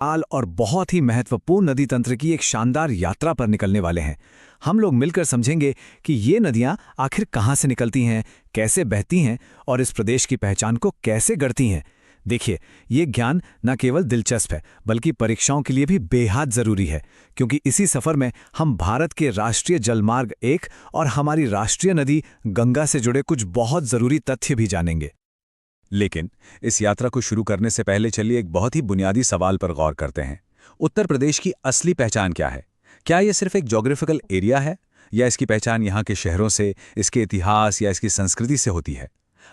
आल और बहुत ही महत्वपूर्ण नदी तंत्र की एक शानदार यात्रा पर निकलने वाले हैं। हम लोग मिलकर समझेंगे कि ये नदियां आखिर कहाँ से निकलती हैं, कैसे बहती हैं और इस प्रदेश की पहचान को कैसे गढ़ती हैं। देखिए, ये ज्ञान न केवल दिलचस्प है बल्कि परीक्षाओं के लिए भी बेहद ज़रूरी है, क्योंकि इसी सफ़र में हम भारत के राष्ट्रीय जलमार्ग 1 और हमारी राष्ट्रीय नदी गंगा से जुड़े कुछ बहुत ज़रूरी तथ्य भी जानेंगे। लेकिन इस यात्रा को शुरू करने से पहले चलिए एक बहुत ही बुनियादी सवाल पर गौर करते हैं। उत्तर प्रदेश की असली पहचान क्या है? क्या ये सिर्फ एक ज्योग्राफिकल एरिया है, या इसकी पहचान यहाँ के शहरों से, इसके इतिहास या इसकी संस्कृति से होती है?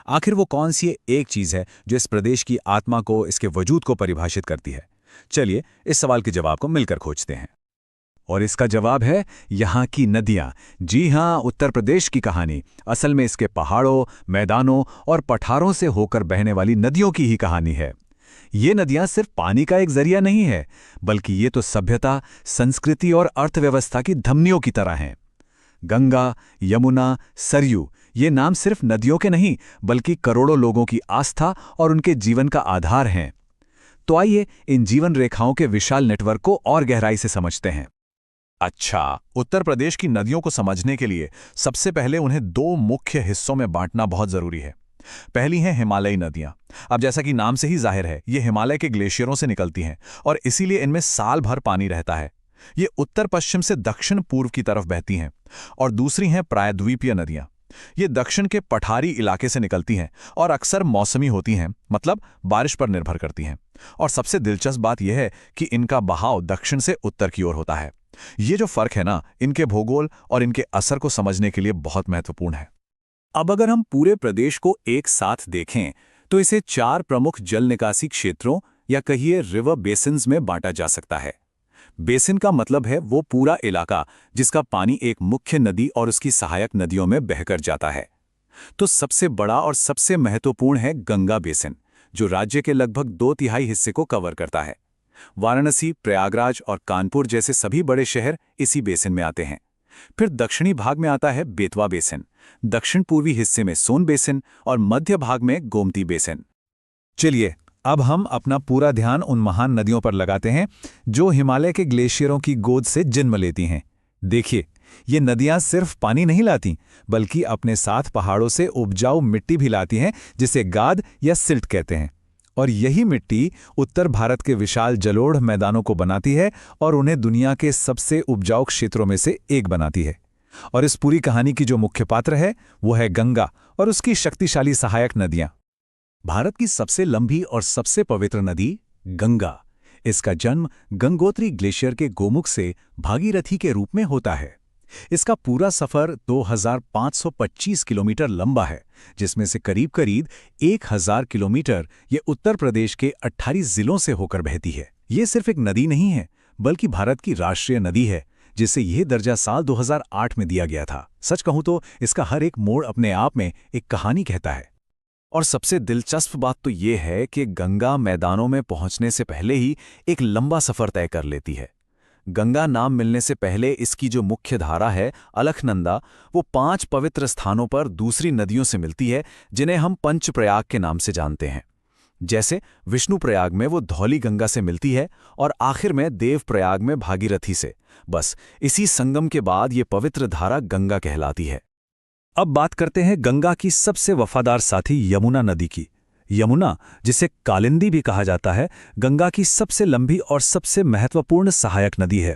आखिर वो कौन सी एक चीज़ है जो इस प्रदेश की आत्मा को, इसके वजूद को परिभाषित करती है? चलिए इस सवाल के जवाब को मिलकर खोजते हैं। और इसका जवाब है यहाँ की नदियाँ। जी हाँ, उत्तर प्रदेश की कहानी असल में इसके पहाड़ों, मैदानों और पठारों से होकर बहने वाली नदियों की ही कहानी है। ये नदियाँ सिर्फ पानी का एक जरिया नहीं है, बल्कि ये तो सभ्यता, संस्कृति और अर्थव्यवस्था की धमनियों की तरह हैं। गंगा, यमुना, सरयू ये नाम सिर्फ नदियों के नहीं, बल्कि करोड़ों लोगों की आस्था और उनके जीवन का आधार हैं। तो आइए इन जीवन रेखाओं के विशाल नेटवर्क को और गहराई से समझते हैं। अच्छा, उत्तर प्रदेश की नदियों को समझने के लिए सबसे पहले उन्हें दो मुख्य हिस्सों में बांटना बहुत जरूरी है। पहली हैं हिमालयी नदियां। अब जैसा कि नाम से ही जाहिर है, ये हिमालय के ग्लेशियरों से निकलती हैं और इसीलिए इनमें साल भर पानी रहता है। ये उत्तर पश्चिम से दक्षिण पूर्व की तरफ बहती हैं। और दूसरी हैं प्रायद्वीपीय नदियां। ये दक्षिण के पठारी इलाके से निकलती हैं और अक्सर मौसमी होती हैं, मतलब बारिश पर निर्भर करती हैं। और सबसे दिलचस्प बात यह है कि इनका बहाव दक्षिण से उत्तर की ओर होता है। ये जो फर्क है ना, इनके भूगोल और इनके असर को समझने के लिए बहुत महत्वपूर्ण है। अब अगर हम पूरे प्रदेश को एक साथ देखें तो इसे 4 प्रमुख जल निकासी क्षेत्रों या कहिए रिवर बेसिन्स में बांटा जा सकता है। बेसिन का मतलब है वो पूरा इलाका जिसका पानी एक मुख्य नदी और उसकी सहायक नदियों में बहकर जाता है। तो सबसे बड़ा और सबसे महत्वपूर्ण है गंगा बेसिन, जो राज्य के लगभग 2/3 हिस्से को कवर करता है। वाराणसी, प्रयागराज और कानपुर जैसे सभी बड़े शहर इसी बेसिन में आते हैं। फिर दक्षिणी भाग में आता है बेतवा बेसिन, दक्षिण पूर्वी हिस्से में सोन बेसिन और मध्य भाग में गोमती बेसिन। चलिए अब हम अपना पूरा ध्यान उन महान नदियों पर लगाते हैं जो हिमालय के ग्लेशियरों की गोद से जन्म लेती हैं। देखिए, ये नदियां सिर्फ पानी नहीं लाती, बल्कि अपने साथ पहाड़ों से उपजाऊ मिट्टी भी लाती हैं, जिसे गाद या सिल्ट कहते हैं। और यही मिट्टी उत्तर भारत के विशाल जलोढ़ मैदानों को बनाती है और उन्हें दुनिया के सबसे उपजाऊ क्षेत्रों में से एक बनाती है। और इस पूरी कहानी की जो मुख्य पात्र है वो है गंगा और उसकी शक्तिशाली सहायक नदियां। भारत की सबसे लंबी और सबसे पवित्र नदी गंगा। इसका जन्म गंगोत्री ग्लेशियर के गोमुख से भागीरथी के रूप में होता है। इसका पूरा सफर 2525 किलोमीटर लंबा है, जिसमें से करीब करीब 1000 किलोमीटर ये उत्तर प्रदेश के 28 जिलों से होकर बहती है। ये सिर्फ एक नदी नहीं है, बल्कि भारत की राष्ट्रीय नदी है, जिसे यह दर्जा साल 2008 में दिया गया था। सच कहूं तो इसका हर एक मोड़ अपने आप में एक कहानी कहता है। और सबसे दिलचस्प बात तो ये है कि गंगा मैदानों में पहुंचने से पहले ही एक लंबा सफर तय कर लेती है। गंगा नाम मिलने से पहले इसकी जो मुख्य धारा है अलखनंदा, वो 5 पवित्र स्थानों पर दूसरी नदियों से मिलती है, जिन्हें हम पंचप्रयाग के नाम से जानते हैं। जैसे विष्णुप्रयाग में वो धौली गंगा से मिलती है और आखिर में देवप्रयाग में भागीरथी से। बस इसी संगम के बाद ये पवित्र धारा गंगा कहलाती है। अब बात करते हैं गंगा की सबसे वफादार साथी यमुना नदी की। यमुना, जिसे कालिंदी भी कहा जाता है, गंगा की सबसे लंबी और सबसे महत्वपूर्ण सहायक नदी है।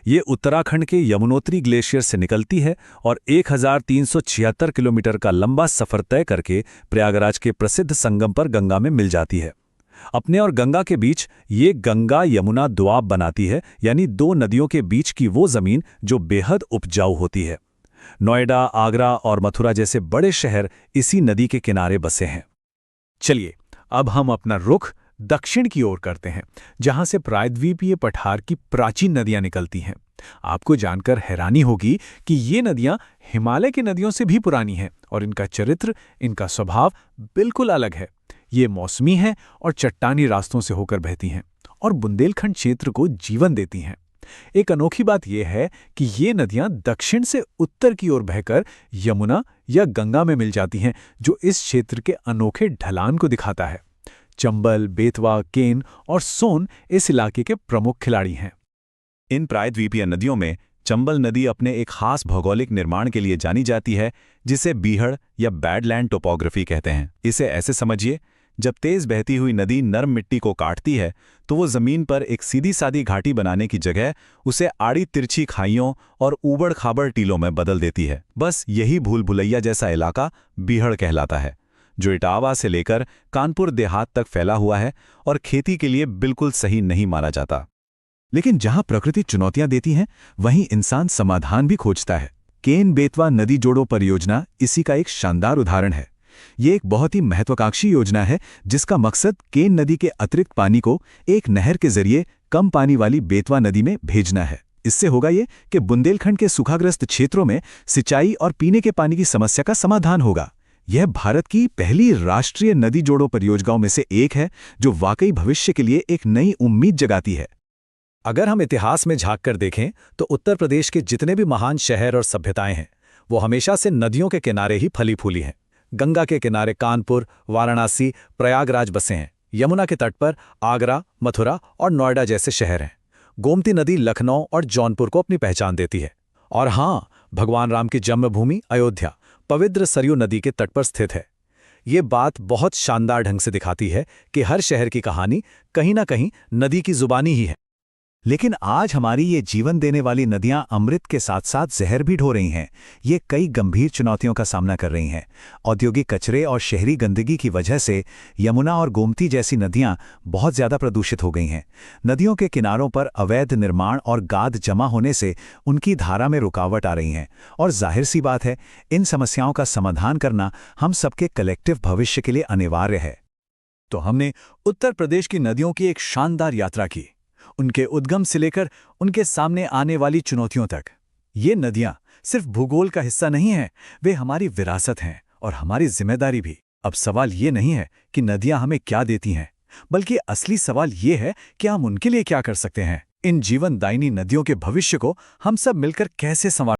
ये उत्तराखंड के यमुनोत्री ग्लेशियर से निकलती है और 1376 किलोमीटर का लंबा सफर तय करके प्रयागराज के प्रसिद्ध संगम पर गंगा में मिल जाती है। अपने और गंगा के बीच ये गंगा यमुना दोआब बनाती है, यानी 2 नदियों के बीच की वो जमीन जो बेहद उपजाऊ होती है। नोएडा, आगरा और मथुरा जैसे बड़े शहर इसी नदी के किनारे बसे हैं। चलिए अब हम अपना रुख दक्षिण की ओर करते हैं, जहां से प्रायद्वीपीय पठार की प्राचीन नदियां निकलती हैं। आपको जानकर हैरानी होगी कि ये नदियां हिमालय की नदियों से भी पुरानी हैं और इनका चरित्र, इनका स्वभाव बिल्कुल अलग है। ये मौसमी हैं और चट्टानी रास्तों से होकर बहती हैं और बुंदेलखंड क्षेत्र को जीवन देती हैं। एक अनोखी बात यह है कि ये नदियां दक्षिण से उत्तर की ओर बहकर यमुना या गंगा में मिल जाती हैं, जो इस क्षेत्र के अनोखे ढलान को दिखाता है। चंबल, बेतवा, केन और सोन इस इलाके के प्रमुख खिलाड़ी हैं। इन प्रायद्वीपीय नदियों में चंबल नदी अपने एक खास भौगोलिक निर्माण के लिए जानी जाती है, जिसे बीहड़ या बैडलैंड टोपोग्राफी कहते हैं। इसे ऐसे समझिए, जब तेज बहती हुई नदी नरम मिट्टी को काटती है तो वो जमीन पर एक सीधी सादी घाटी बनाने की जगह उसे आड़ी तिरछी खाइयों और ऊबड़ खाबड़ टीलों में बदल देती है। बस यही भूल भुलैया जैसा इलाका बीहड़ कहलाता है, जो इटावा से लेकर कानपुर देहात तक फैला हुआ है और खेती के लिए बिल्कुल सही नहीं माना जाता। लेकिन जहां प्रकृति चुनौतियां देती है, वहीं इंसान समाधान भी खोजता है। केन बेतवा नदी जोड़ो परियोजना इसी का एक शानदार उदाहरण है। ये एक बहुत ही महत्वाकांक्षी योजना है जिसका मकसद केन नदी के अतिरिक्त पानी को एक नहर के जरिए कम पानी वाली बेतवा नदी में भेजना है। इससे होगा ये कि बुंदेलखंड के सूखाग्रस्त क्षेत्रों में सिंचाई और पीने के पानी की समस्या का समाधान होगा। यह भारत की पहली राष्ट्रीय नदी जोड़ो परियोजनाओं में से एक है जो वाकई भविष्य के लिए एक नई उम्मीद जगाती है। अगर हम इतिहास में झांक कर देखें तो उत्तर प्रदेश के जितने भी महान शहर और सभ्यताएं हैं, वो हमेशा से नदियों के किनारे ही फली फूली हैं। गंगा के किनारे कानपुर, वाराणसी, प्रयागराज बसे हैं। यमुना के तट पर आगरा, मथुरा और नोएडा जैसे शहर हैं। गोमती नदी लखनऊ और जौनपुर को अपनी पहचान देती है। और हाँ, भगवान राम की जन्मभूमि अयोध्या पवित्र सरयू नदी के तट पर स्थित है। ये बात बहुत शानदार ढंग से दिखाती है कि हर शहर की कहानी कहीं ना कहीं नदी की जुबानी ही है। लेकिन आज हमारी ये जीवन देने वाली नदियां अमृत के साथ साथ जहर भी ढो रही हैं। ये कई गंभीर चुनौतियों का सामना कर रही हैं। औद्योगिक कचरे और शहरी गंदगी की वजह से यमुना और गोमती जैसी नदियां बहुत ज़्यादा प्रदूषित हो गई हैं। नदियों के किनारों पर अवैध निर्माण और गाद जमा होने से उनकी धारा में रुकावट आ रही हैं। और जाहिर सी बात है, इन समस्याओं का समाधान करना हम सबके कलेक्टिव भविष्य के लिए अनिवार्य है। तो हमने उत्तर प्रदेश की नदियों की एक शानदार यात्रा की, उनके उद्गम से लेकर उनके सामने आने वाली चुनौतियों तक। ये नदियां सिर्फ भूगोल का हिस्सा नहीं हैं, वे हमारी विरासत हैं और हमारी जिम्मेदारी भी। अब सवाल ये नहीं है कि नदियां हमें क्या देती हैं, बल्कि असली सवाल ये है कि हम उनके लिए क्या कर सकते हैं। इन जीवनदायिनी नदियों के भविष्य को हम सब मिलकर कैसे संवार